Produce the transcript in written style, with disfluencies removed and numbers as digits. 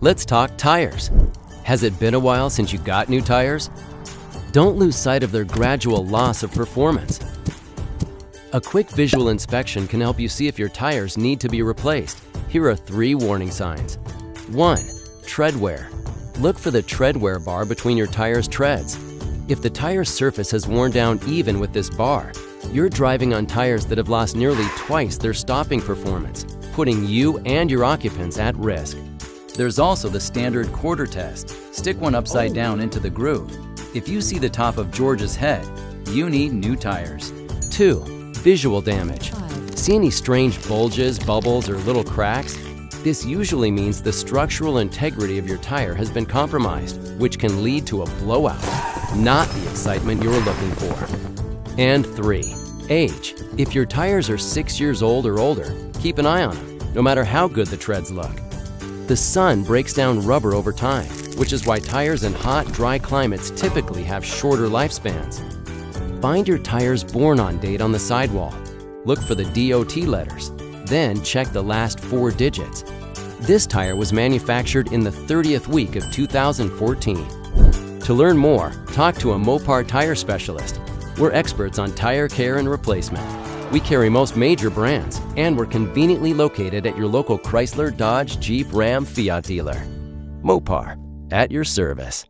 Let's talk tires. Has it been a while since you got new tires? Don't lose sight of their gradual loss of performance. A quick visual inspection can help you see if your tires need to be replaced. Here are 3 warning signs. 1. Tread wear. Look for the tread wear bar between your tire's treads. If the tire surface has worn down even with this bar, you're driving on tires that have lost nearly twice their stopping performance, putting you and your occupants at risk. There's also the standard quarter test. Stick one upside down into the groove. If you see the top of George's head, you need new tires. 2. Visual damage. See any strange bulges, bubbles, or little cracks? This usually means the structural integrity of your tire has been compromised, which can lead to a blowout, not the excitement you're looking for. And 3. Age. If your tires are 6 years old or older, keep an eye on them, no matter how good the treads look. The sun breaks down rubber over time, which is why tires in hot, dry climates typically have shorter lifespans. Find your tire's born-on date on the sidewall. Look for the DOT letters, then check the last 4 digits. This tire was manufactured in the 30th week of 2014. To learn more, talk to a Mopar tire specialist. We're experts on tire care and replacement. We carry most major brands, and we're conveniently located at your local Chrysler, Dodge, Jeep, Ram, Fiat dealer. Mopar, at your service.